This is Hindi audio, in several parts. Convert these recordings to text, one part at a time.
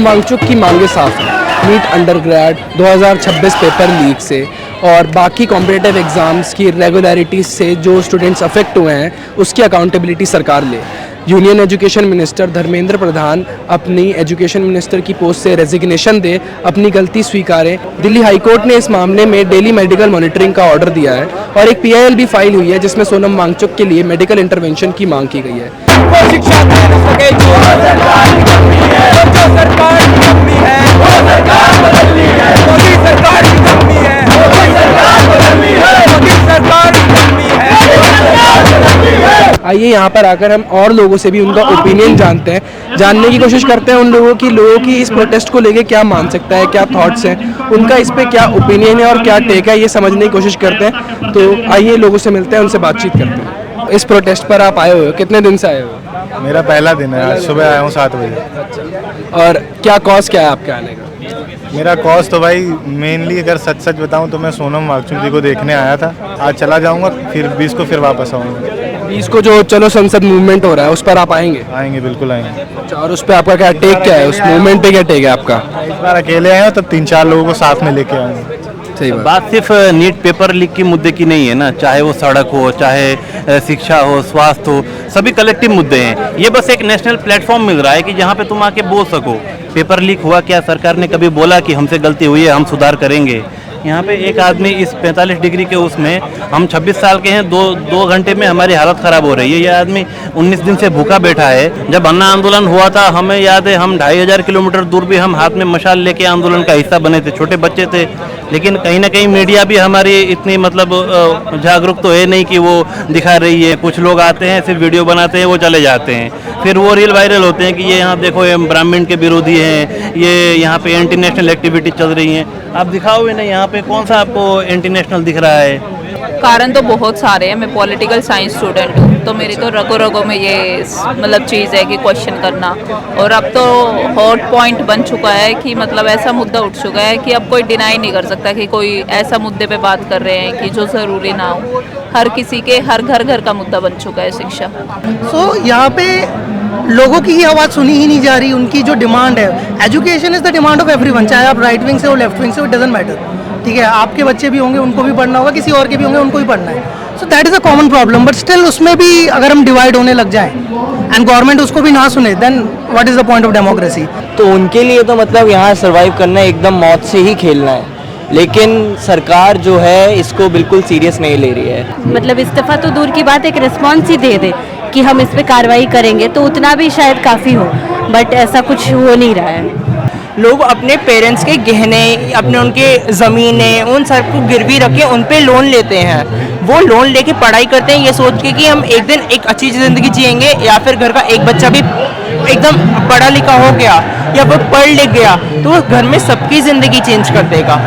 सोनम वांगचुक की मांगे साफ हैं। नीट अंडरग्रेड 2026 पेपर लीक से और बाकी कॉम्पिटिटिव एग्ज़ाम्स की रेगुलरिटीज से जो स्टूडेंट्स अफेक्ट हुए हैं उसकी अकाउंटेबिलिटी सरकार ले। Union education minister Dharmendra Pradhan अपनी एजुकेशन मिनिस्टर की पोस्ट से रेजिग्नेशन दे, अपनी गलती स्वीकारें। दिल्ली हाईकोर्ट ने इस मामले में डेली मेडिकल मॉनिटरिंग का ऑर्डर दिया है और एक PIL भी फाइल हुई है जिसमें सोनम वांगचुक के लिए मेडिकल इंटरवेंशन की मांग की गई है। आइए यहाँ पर आकर हम और लोगों से भी उनका ओपिनियन जानते हैं, जानने की कोशिश करते हैं उन लोगों की इस प्रोटेस्ट को लेके क्या मान सकता है, क्या थॉट्स हैं, उनका इस पे क्या ओपिनियन है और क्या टेक है, ये समझने की कोशिश करते हैं। तो आइए लोगों से मिलते हैं, उनसे बातचीत करते हैं। इस प्रोटेस्ट पर आप आए हो, कितने दिन से आए हो? मेरा पहला दिन है, आज सुबह आया हूँ 7 बजे। और क्या कॉज क्या है आपके आने का? मेरा कॉज तो भाई मेनली अगर सच बताऊं तो मैं सोनम वांगचुक जी को देखने आया था। आज चला जाऊंगा, फिर 20 को फिर वापस आऊंगा। 20 को जो चलो संसद मूवमेंट हो रहा है उस पर आप आएंगे? आएंगे, बिल्कुल आएंगे। अच्छा, और उस पर आपका क्या टेक क्या है, उस मूवमेंट पे क्या टेक है आपका? इस बार अकेले आए हो तो 3-4 लोगों को साथ में लेके आऊंगा। सही बात सिर्फ नीट पेपर लीक की मुद्दे की नहीं है ना, चाहे वो सड़क हो, चाहे शिक्षा हो, स्वास्थ्य हो, सभी कलेक्टिव मुद्दे हैं। ये बस एक नेशनल प्लेटफॉर्म मिल रहा है कि जहाँ पे तुम आके बोल सको पेपर लीक हुआ, क्या सरकार ने कभी बोला कि हमसे गलती हुई है, हम सुधार करेंगे। यहाँ पे एक आदमी इस 45 डिग्री के उसमें, हम 26 साल के हैं, दो घंटे में हमारी हालत ख़राब हो रही है। यह आदमी 19 दिन से भूखा बैठा है। जब अन्ना आंदोलन हुआ था, हमें याद है, हम 2500 किलोमीटर दूर भी हम हाथ में मशाल लेके आंदोलन का हिस्सा बने थे, छोटे बच्चे थे। लेकिन कहीं ना कहीं मीडिया भी हमारी इतनी मतलब जागरूक तो है नहीं कि वो दिखा रही है। कुछ लोग आते हैं, सिर्फ वीडियो बनाते हैं, वो चले जाते हैं, फिर वो रील वायरल होते हैं कि ये यहाँ देखो ये ब्राह्मण के विरोधी हैं, ये यहाँ पे एंटी नेशनल एक्टिविटी चल रही हैं। आप दिखाओगे ना, यहाँ पे कौन सा आपको एंटी नेशनल दिख रहा है? कारण तो बहुत सारे हैं। मैं पॉलिटिकल साइंस स्टूडेंट हूँ, तो मेरी तो रगों रगों में ये मतलब चीज़ है कि क्वेश्चन करना। और अब तो हॉट पॉइंट बन चुका है कि मतलब ऐसा मुद्दा उठ चुका है कि अब कोई डिनाई नहीं कर सकता कि कोई ऐसा मुद्दे पे बात कर रहे हैं कि जो ज़रूरी ना हो। हर किसी के हर घर का मुद्दा बन चुका है शिक्षा। यहाँ पे लोगों की ही आवाज़ सुनी ही नहीं जा रही। उनकी जो डिमांड है, education is the demand of everyone, चाहे आप राइट विंग से हो, लेफ्ट विंग से हो, इट डजंट मैटर। ठीक है, आपके बच्चे भी होंगे, उनको भी पढ़ना होगा, किसी और के भी होंगे, उनको भी पढ़ना है। So that is a common problem. But still उसमें भी अगर हम डिवाइड होने लग जाएं एंड गवर्नमेंट उसको भी ना सुने, then what is the point of democracy? तो उनके लिए तो मतलब यहाँ सर्वाइव करना एकदम मौत से ही खेलना है, लेकिन सरकार जो है इसको बिल्कुल सीरियस नहीं ले रही है। मतलब इस्तीफा तो दूर की बात, एक रिस्पॉन्स ही दे दे कि हम इस पे कार्रवाई करेंगे तो उतना भी शायद काफ़ी हो, बट ऐसा कुछ हो नहीं रहा है। लोग अपने पेरेंट्स के गहने, अपने उनके ज़मीनें, उन सब को गिरवी रख के उन पे लोन लेते हैं। वो लोन लेके पढ़ाई करते हैं ये सोच के कि हम एक दिन एक अच्छी ज़िंदगी जिएंगे, या फिर घर का एक बच्चा भी एकदम पढ़ा लिखा हो गया या वो पढ़ लिख गया तो वो घर में सबकी ज़िंदगी चेंज कर देगा।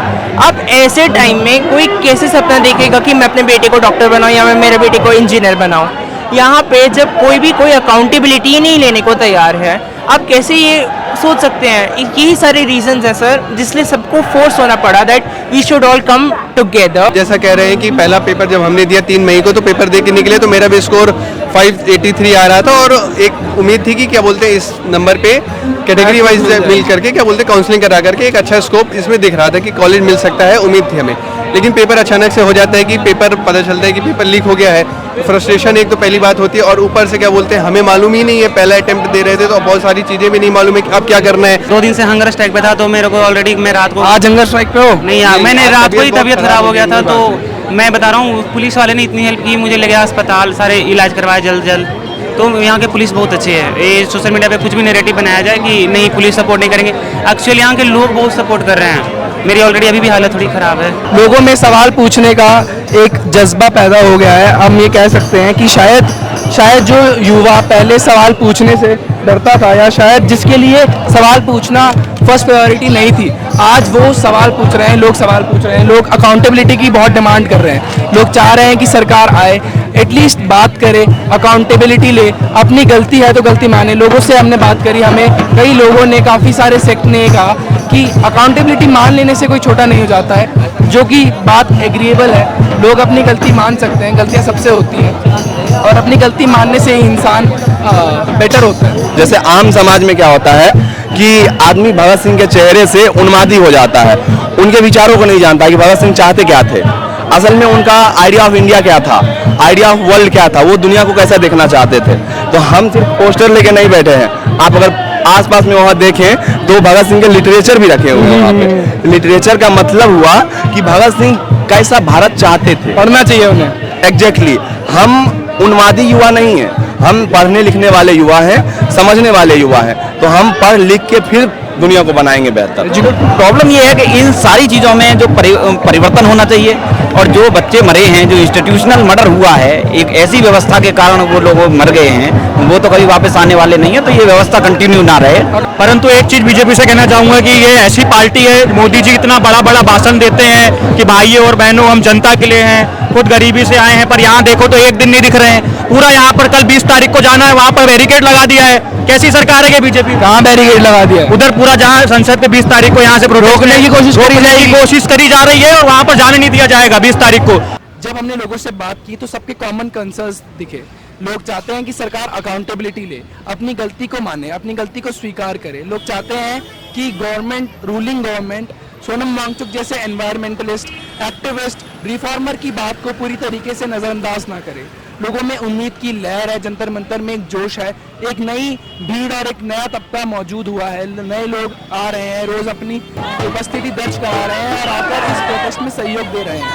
अब ऐसे टाइम में कोई कैसे सपना देखेगा कि मैं अपने बेटे को डॉक्टर बनाऊँ या मैं मेरे बेटे को इंजीनियर बनाऊँ? यहाँ पे जब कोई अकाउंटेबिलिटी नहीं लेने को तैयार है, आप कैसे ये सोच सकते हैं? यही सारे रीजंस हैं सर, जिसलिए सबको फोर्स होना पड़ा that we should all come together. जैसा कह रहे हैं कि पहला पेपर जब हमने दिया 3 मई को, तो पेपर दे के निकले तो मेरा भी स्कोर 583 आ रहा था और एक उम्मीद थी कि क्या बोलते हैं इस नंबर पे कैटेगरी वाइज मिल करके क्या बोलते हैं काउंसलिंग करा करके एक अच्छा स्कोप इसमें दिख रहा था कि कॉलेज मिल सकता है, उम्मीद थी हमें। लेकिन पेपर अचानक से हो जाता है कि पेपर पता चलता है कि पेपर लीक हो गया है। फ्रस्ट्रेशन एक तो पहली बात होती है और ऊपर से क्या बोलते हैं हमें मालूम ही नहीं है, पहला अटेम्प्ट दे रहे थे तो बहुत सारी चीज़ें भी नहीं मालूम है कि अब क्या करना है। 2 दिन से हंगर स्ट्राइक पे था तो मेरे को ऑलरेडी मैं रात को आज हंगर स्ट्राइक पे हो? नहीं यार, मैंने रात को ही तबीयत खराब हो गया था। तो मैं बता रहा हूँ, पुलिस वाले ने इतनी हेल्प की, मुझे ले गया अस्पताल, सारे इलाज करवाया जल्द। तो यहाँ के पुलिस बहुत अच्छे हैं। ये सोशल मीडिया पे कुछ भी नैरेटिव बनाया जाए कि नहीं पुलिस सपोर्ट नहीं करेंगे, एक्चुअली यहाँ के लोग बहुत सपोर्ट कर रहे हैं। मेरी ऑलरेडी अभी भी हालत थोड़ी ख़राब है। लोगों में सवाल पूछने का एक जज्बा पैदा हो गया है। हम ये कह सकते हैं कि शायद जो युवा पहले सवाल पूछने से डरता था, या शायद जिसके लिए सवाल पूछना फर्स्ट प्रायोरिटी नहीं थी, आज वो सवाल पूछ रहे हैं, लोग सवाल पूछ रहे हैं, लोग अकाउंटेबिलिटी की बहुत डिमांड कर रहे हैं। लोग चाह रहे हैं कि सरकार आए, एटलीस्ट बात करे, अकाउंटेबिलिटी ले, अपनी गलती है तो गलती माने। लोगों से हमने बात करी, हमें कई लोगों ने, काफ़ी सारे सेक्ट ने कहा कि अकाउंटेबिलिटी मान लेने से कोई छोटा नहीं हो जाता है, जो कि बात एग्रीएबल है। लोग अपनी गलती मान सकते हैं, गलतियाँ सबसे होती हैं और अपनी गलती मानने से ही इंसान बेटर होता है। जैसे आम समाज में क्या होता है कि आदमी भगत सिंह के चेहरे से उन्मादी हो जाता है, उनके विचारों को नहीं जानता कि भगत सिंह चाहते क्या थे। असल में उनका आइडिया ऑफ इंडिया क्या था, आइडिया ऑफ वर्ल्ड क्या था, वो दुनिया को कैसा देखना चाहते थे। तो हम सिर्फ पोस्टर लेके नहीं बैठे हैं, आप अगर आसपास में वहाँ देखें तो भगत सिंह के लिटरेचर भी रखे हुए हैं वहाँ पे। लिटरेचर का मतलब हुआ कि भगत सिंह कैसा भारत चाहते थे, पढ़ना चाहिए उन्हें। एग्जैक्टली हम उन्मादी युवा नहीं हैं, हम पढ़ने लिखने वाले युवा हैं, समझने वाले युवा हैं। तो हम पढ़ लिख के फिर दुनिया को बनाएंगे बेहतर। प्रॉब्लम ये है कि इन सारी चीज़ों में जो परिवर्तन होना चाहिए, और जो बच्चे मरे हैं, जो इंस्टीट्यूशनल मर्डर हुआ है एक ऐसी व्यवस्था के कारण वो लोग मर गए हैं, वो तो कभी वापस आने वाले नहीं है। तो ये व्यवस्था कंटिन्यू ना रहे। परंतु एक चीज बीजेपी से कहना चाहूंगा कि ये ऐसी पार्टी है, मोदी जी इतना बड़ा बड़ा भाषण देते हैं कि भाइयों और बहनों हम जनता के लिए हैं, खुद गरीबी से आए हैं, पर यहाँ देखो तो एक दिन नहीं दिख रहे हैं। पूरा यहाँ पर कल 20 तारीख को जाना है, वहाँ पर बैरिकेड लगा दिया है। कैसी सरकार है ये बीजेपी? कहाँ बैरिकेड लगा दिया है? उधर पूरा जहाँ संसद पे 20 तारीख को यहाँ से रोकने की कोशिश करी जा रही है, और वहाँ पर जाने नहीं दिया जाएगा 20 तारीख को। जब हमने लोगों से बात की तो सबके कॉमन कंसर्न्स दिखे। लोग चाहते हैं कि सरकार अकाउंटेबिलिटी ले, अपनी गलती को माने, अपनी गलती को स्वीकार करे। लोग चाहते हैं कि government, ruling government Sonam Wangchuk जैसे एनवायरमेंटलिस्ट, एक्टिविस्ट, रिफॉर्मर की बात को पूरी तरीके से नज़रअंदाज ना करे। लोगों में उम्मीद की लहर है, जंतर मंतर में एक जोश है, एक नई भीड़ और एक नया तबका मौजूद हुआ है। नए लोग आ रहे हैं, रोज अपनी उपस्थिति दर्ज करा रहे हैं और आकर इस प्रोटेस्ट में सहयोग दे रहे हैं।